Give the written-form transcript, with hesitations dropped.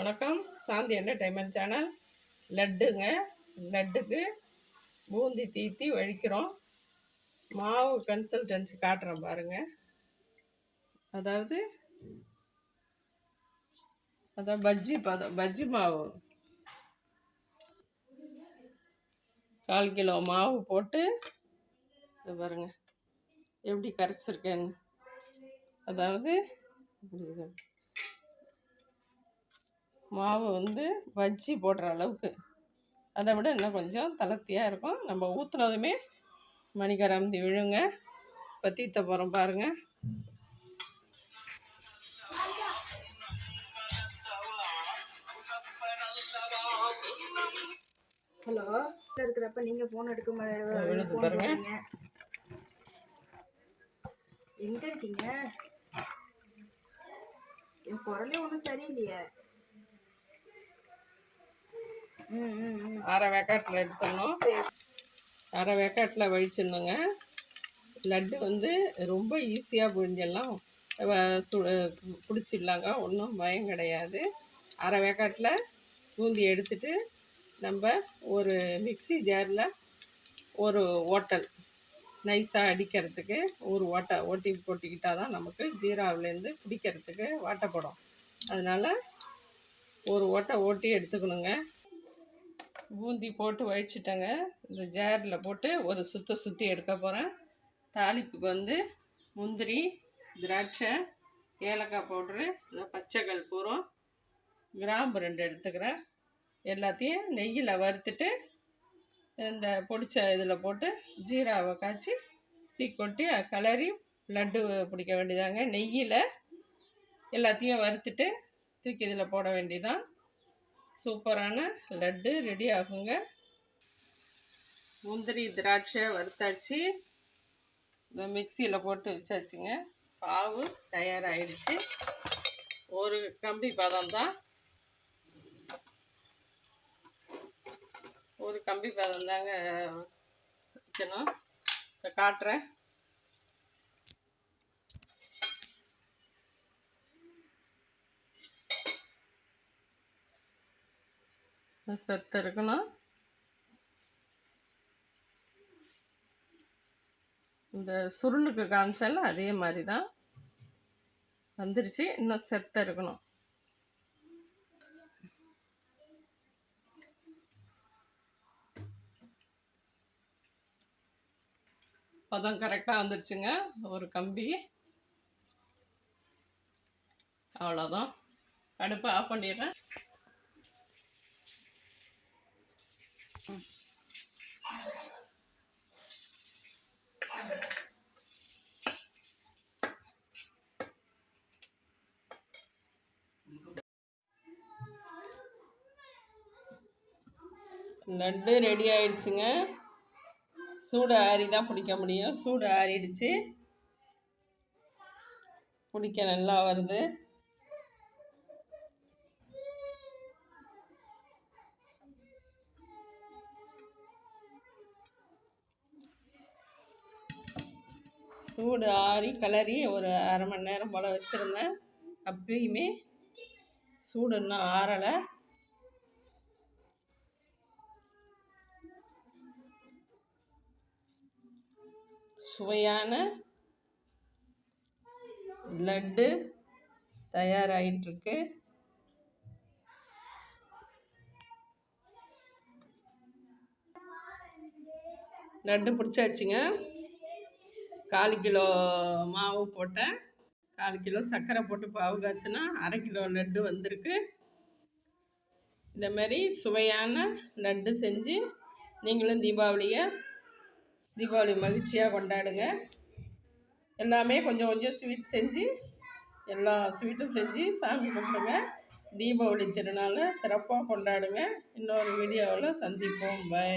வணக்கம். சாந்தி entertainment channel. லட்டுங்க. லட்டுக்கு boondi தீத்தி வழிக்கிறோம். மாவு consultancy காட்டுறோம் பாருங்கள். அதாவது பஜ்ஜி மாவு 1/4 கிலோ மாவு போட்டு பாருங்கள் எப்படி கரைச்சிருக்கேன்னு. அதாவது மாவு பஜ்ஜி போடுற அளவுக்கு, அதை விட இன்னும் கொஞ்சம் தளர்த்தியாக இருக்கும். நம்ம ஊற்றுனதுமே மணிக்கரந்தி விழுங்க. இப்போ தீத்த போகிறோம் பாருங்கள். ஹலோ, இருக்கிறப்ப நீங்க போன் எடுக்க விழுது பாருங்க. எங்க இருக்கீங்க? என் குரலே ஒன்றும் சரியில்லையே. அரை வேக்காட்டில் எடுத்துடணும். அரை வேக்காட்டில் வழிச்சிடணுங்க. லட்டு ரொம்ப ஈஸியாக புழிஞ்சிடலாம், பிடிச்சிடலாங்க. ஒன்றும் பயம் கிடையாது. அரை வேக்காட்டில் பூந்தி எடுத்துட்டு நம்ம ஒரு மிக்சி ஜாரில் ஒரு ஓட்டல் நைஸாக அடிக்கிறதுக்கு ஒரு ஓட்டி போட்டிக்கிட்டால் தான் நமக்கு ஜீராவிலேருந்து பிடிக்கிறதுக்கு வாட்டப்படும். அதனால் ஒரு ஓட்டி எடுத்துக்கணுங்க. பூந்தி போட்டு வழிச்சிட்டேங்க. இந்த ஜாரில் போட்டு ஒரு சுற்றி எடுக்க போகிறேன். தாளிப்புக்கு முந்திரி, திராட்சை, ஏலக்காய் பவுட்ரு, பச்சை கற்பூரம், கிராம்பு 2 எடுத்துக்கிறேன். எல்லாத்தையும் நெய்யில் வறுத்துட்டு இந்த பொடிச்ச இதில் போட்டு ஜீராவை காய்ச்சி கொட்டி கலரி லட்டு பிடிக்க வேண்டியதாங்க. நெய்யில் எல்லாத்தையும் வறுத்துட்டு தூக்கி இதில் போட வேண்டியதான். சூப்பரான லட்டு ரெடி ஆகுங்க. முந்திரி திராட்சை வறுத்தாச்சு. இந்த மிக்சியில் போட்டு வச்சாச்சுங்க. பாவு தயாராகிடுச்சு. ஒரு கம்பி பதம் தான், ஒரு கம்பி பதம் தாங்க வைக்கணும். இப்போ காட்டுறேன். சத்து இருக்கணும். இந்த சுருளுக்கு காமிச்சாலும் அதே மாதிரி தான் வந்துருச்சு. இன்னும் செத்த இருக்கணும். பதம் கரெக்டாக வந்துருச்சுங்க. ஒரு கம்பி. அவ்வளோதான். அடுப்பை ஆஃப் பண்ணிடுறேன். லட்டு ரெடி ஆயிடுச்சுங்க. சூடு ஆறி தான் பிடிக்க முடியும். சூடு ஆறிடுச்சு. பிடிக்க நல்லா வருது. சூடு ஆறி கலரி ஒரு அரை மணி நேரம் போல் வச்சுருந்தேன். அப்பயுமே சூடு இன்னும் ஆறலை. சுவையான லட்டு தயாராகிட்டுருக்கு. லட்டு பிடிச்சாச்சுங்க. 1/4 கிலோ மாவு போட்டேன். 1/4 கிலோ சர்க்கரை போட்டு பாவு காய்ச்சினா 1/2 கிலோ லட்டு வந்திருக்கு. இந்தமாரி சுவையான லட்டு செஞ்சு நீங்களும் தீபாவளி மகிழ்ச்சியாக கொண்டாடுங்க. எல்லாமே கொஞ்சம் கொஞ்சம் ஸ்வீட் செஞ்சு எல்லா ஸ்வீட்டும் செஞ்சு சாமி கும்பிடுங்க. தீபாவளி திருநாளை சிறப்பாக கொண்டாடுங்க. இன்னொரு வீடியோவில் சந்திப்போம். பை.